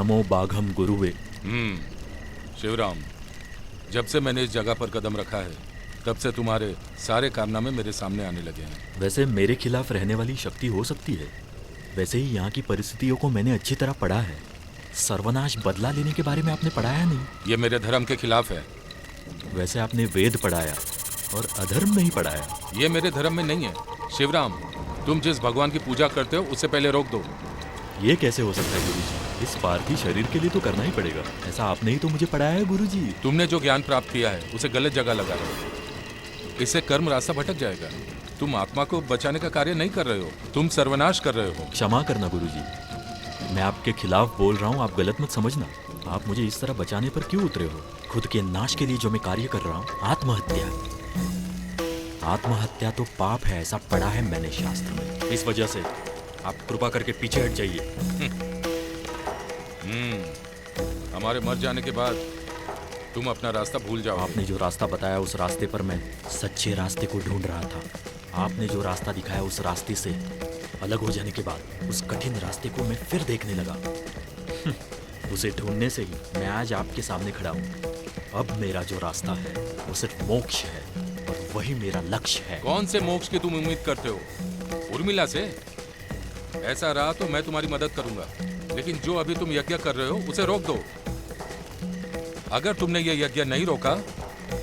नमो बाघम गुरुवे। शिवराम, जब से मैंने इस जगह पर कदम रखा है तब से तुम्हारे सारे कारनामे मेरे सामने आने लगे हैं। वैसे मेरे खिलाफ रहने वाली शक्ति हो सकती है, वैसे ही यहाँ की परिस्थितियों को मैंने अच्छी तरह पढ़ा है। सर्वनाश बदला लेने के बारे में आपने पढ़ाया नहीं? ये मेरे धर्म के खिलाफ है। वैसे आपने वेद पढ़ाया और अधर्म नहीं पढ़ाया। ये मेरे धर्म में नहीं है। शिवराम, तुम जिस भगवान की पूजा करते हो उसे पहले रोक दो। ये कैसे हो सकता है गुरुजी? इस पार्थी शरीर के लिए तो करना ही पड़ेगा। ऐसा आपने ही तो मुझे पढ़ाया है गुरुजी। तुमने जो ज्ञान प्राप्त किया है उसे गलत जगह लगा रहे हो। इससे कर्म रास्ता भटक जाएगा। तुम आत्मा को बचाने का कार्य नहीं कर रहे हो, तुम सर्वनाश कर रहे हो। क्षमा करना गुरुजी, मैं आपके खिलाफ बोल रहा हूँ, आप गलत मत समझना। आप मुझे इस तरह बचाने पर क्यों उतरे हो? खुद के नाश के लिए जो मैं कार्य कर रहा हूँ, आत्महत्या। आत्महत्या तो पाप है, ऐसा पढ़ा है मैंने शास्त्र में। इस वजह से आप कृपा करके पीछे हट जाइए। हमारे मर जाने के बाद तुम अपना रास्ता भूल जाओ। आपने जो रास्ता बताया उस रास्ते पर मैं सच्चे रास्ते को ढूंढ रहा था। आपने जो रास्ता दिखाया उस रास्ते से अलग हो जाने के बाद उस कठिन रास्ते को मैं फिर देखने लगा। उसे ढूंढने से ही मैं आज आपके सामने खड़ा हूँ। अब मेरा जो रास्ता है वो सिर्फ मोक्ष है और वही मेरा लक्ष्य है। कौन से मोक्ष की तुम उम्मीद करते हो? उर्मिला से? ऐसा रहा तो मैं तुम्हारी मदद करूंगा, लेकिन जो अभी तुम यज्ञ कर रहे हो उसे रोक दो। अगर तुमने ये यज्ञ नहीं रोका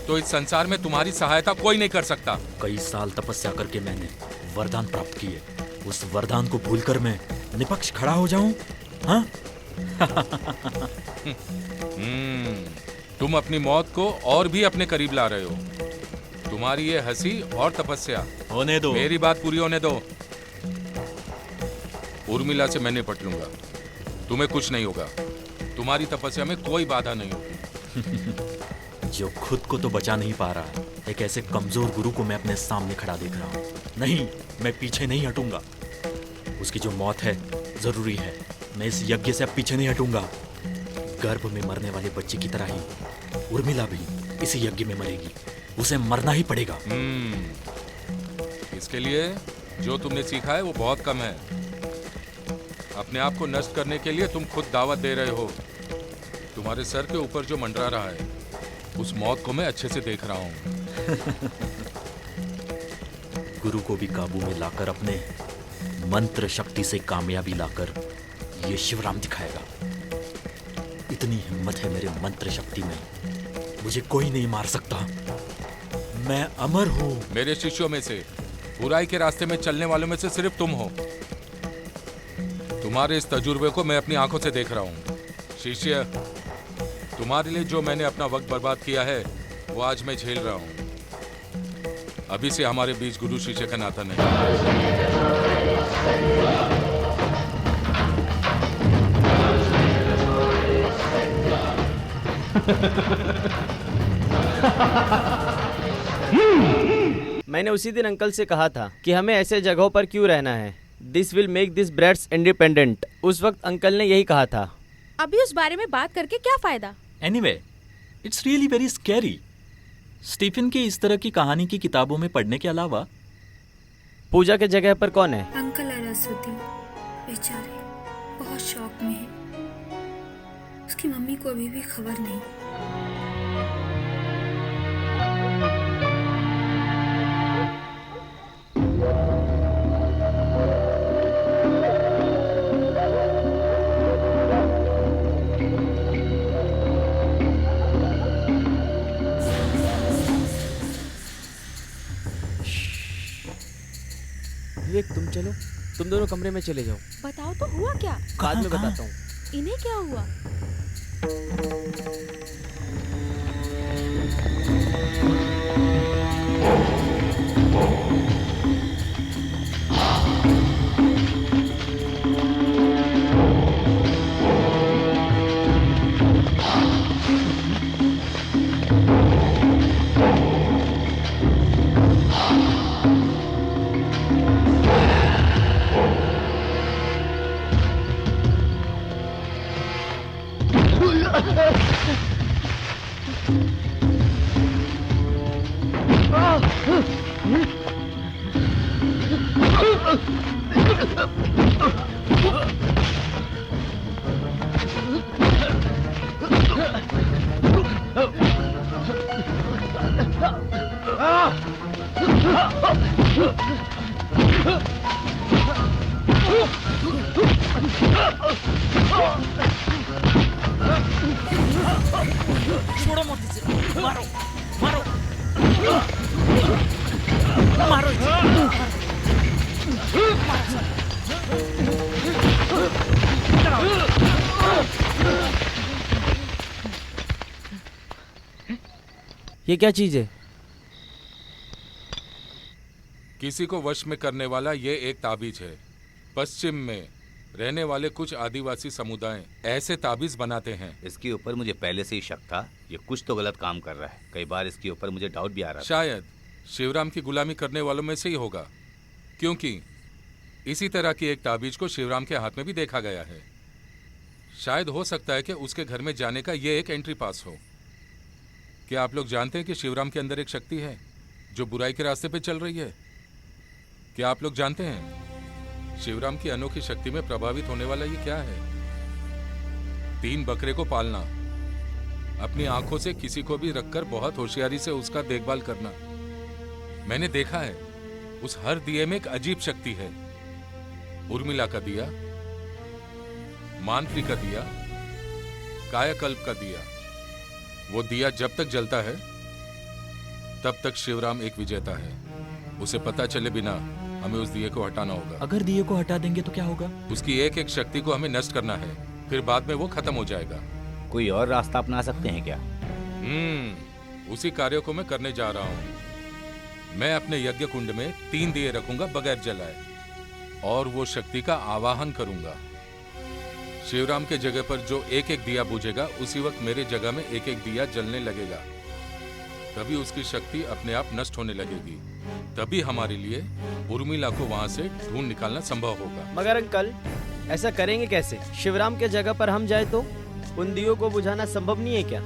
तो इस संसार में तुम्हारी सहायता कोई नहीं कर सकता। कई साल तपस्या करके मैंने वरदान प्राप्त किए, उस वरदान को भूलकर मैं निपक्ष खड़ा हो जाऊं? हाँ? तुम अपनी मौत को और भी अपने करीब ला रहे हो। तुम्हारी ये हंसी और तपस्या होने दो। मेरी बात पूरी होने दो। उर्मिला से मैं निपट लूंगा, तुम्हें कुछ नहीं होगा। तुम्हारी तपस्या में कोई बाधा नहीं होगी। जो खुद को तो बचा नहीं पा रहा, एक ऐसे कमजोर गुरु को मैं अपने सामने खड़ा देख रहा हूँ। नहीं, मैं पीछे नहीं हटूंगा। उसकी जो मौत है जरूरी है। मैं इस यज्ञ से अब पीछे नहीं हटूंगा। गर्भ में मरने वाले बच्चे की तरह ही उर्मिला भी इसी यज्ञ में मरेगी। उसे मरना ही पड़ेगा। इसके लिए जो तुमने सीखा है वो बहुत कम है। अपने आप को नष्ट करने के लिए तुम खुद दावत दे रहे हो। तुम्हारे सर के ऊपर जो मंडरा रहा है उस मौत को मैं अच्छे से देख रहा हूँ। गुरु को भी काबू में लाकर, अपने मंत्र शक्ति से कामयाबी लाकर ये शिवराम दिखाएगा। इतनी हिम्मत है मेरे मंत्र शक्ति में, मुझे कोई नहीं मार सकता। मैं अमर हूँ। मेरे शिष्यों में से बुराई के रास्ते में चलने वालों में से सिर्फ तुम हो। तुम्हारे इस तजुर्बे को मैं अपनी आंखों से देख रहा हूँ। शिष्य, तुम्हारे लिए जो मैंने अपना वक्त बर्बाद किया है वो आज मैं झेल रहा हूँ। अभी से हमारे बीच गुरु शिष्य का नाता नहीं। मैंने उसी दिन अंकल से कहा था कि हमें ऐसे जगहों पर क्यों रहना है। This will make this breads independent. उस वक्त अंकल ने यही कहा था। अभी उस बारे में बात करके क्या फायदा? Anyway, it's really very scary. Stephen की इस तरह की कहानी की किताबों में पढ़ने के अलावा। पूजा के जगह पर कौन है? अंकल अरसुद्दीन बेचारे बहुत शौक में है। उसकी मम्मी को अभी भी खबर नहीं। विवेक, तुम चलो, तुम दोनों कमरे में चले जाओ। बताओ तो हुआ क्या? बाद में बताता हूँ। इन्हें क्या हुआ? छोड़ो मत इसे, मारो मारो मारो इसे। ये क्या चीज है? किसी को वश में करने वाला ये एक ताबीज है। पश्चिम में रहने वाले कुछ आदिवासी समुदाय ऐसे ताबीज बनाते हैं। इसके ऊपर मुझे पहले से ही शक था, ये कुछ तो गलत काम कर रहा है। कई बार इसके ऊपर मुझे डाउट भी आ रहा था। शायद शिवराम की गुलामी करने वालों में से ही होगा, क्योंकि इसी तरह की एक ताबीज को शिवराम के हाथ में भी देखा गया है। शायद हो सकता है कि उसके घर में जाने का ये एक एंट्री पास हो। क्या आप लोग जानते हैं कि शिवराम के अंदर एक शक्ति है जो बुराई के रास्ते पे चल रही है? क्या आप लोग जानते हैं शिवराम की अनोखी शक्ति में प्रभावित होने वाला ये क्या है? 3 बकरे को पालना, अपनी आंखों से किसी को भी रखकर बहुत होशियारी से उसका देखभाल करना। मैंने देखा है उस हर दिए में एक अजीब शक्ति है। उर्मिला का दिया, मांत्रिक का दिया, कायाकल्प का दिया। वो दिया जब तक जलता है तब तक शिवराम एक विजेता है। उसे पता चले बिना हमें उस दिए को हटाना होगा। अगर दिए को हटा देंगे तो क्या होगा? उसकी एक एक शक्ति को हमें नष्ट करना है, फिर बाद में वो खत्म हो जाएगा। कोई और रास्ता अपना सकते हैं क्या? उसी कार्य को मैं करने जा रहा हूँ। मैं अपने यज्ञ कुंड में 3 दिए रखूंगा बगैर जलाए, और वो शक्ति का आवाहन करूंगा। शिवराम के जगह पर जो एक एक दिया बुझेगा, उसी वक्त मेरे जगह में एक एक दिया जलने लगेगा। तभी उसकी शक्ति अपने आप नष्ट होने लगेगी। तभी हमारे लिए उर्मिला को वहां से ढूंढ निकालना संभव होगा। मगर अंकल, ऐसा करेंगे कैसे? शिवराम के जगह पर हम जाए तो उन दियों को बुझाना संभव नहीं है क्या?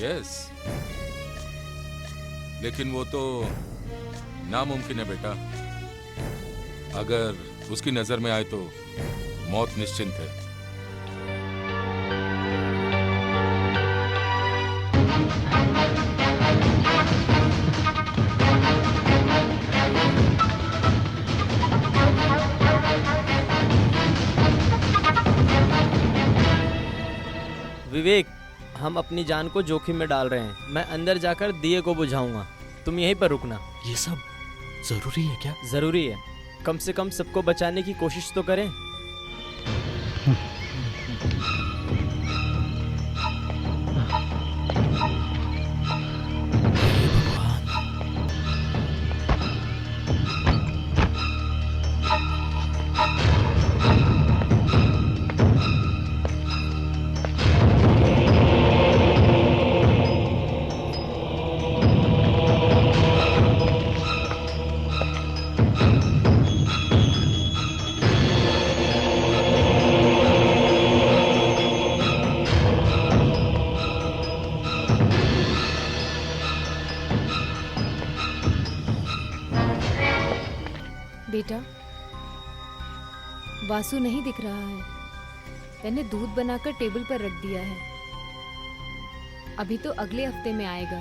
यस, लेकिन वो तो नामुमकिन है बेटा। अगर उसकी नजर में आए तो मौत निश्चिंत है। विवेक, हम अपनी जान को जोखिम में डाल रहे हैं। मैं अंदर जाकर दिए को बुझाऊंगा, तुम यहीं पर रुकना। ये सब जरूरी है क्या? जरूरी है, कम से कम सबको बचाने की कोशिश तो करें। बेटा, वासु नहीं दिख रहा है। मैंने दूध बनाकर टेबल पर रख दिया है, अभी तो अगले हफ्ते में आएगा।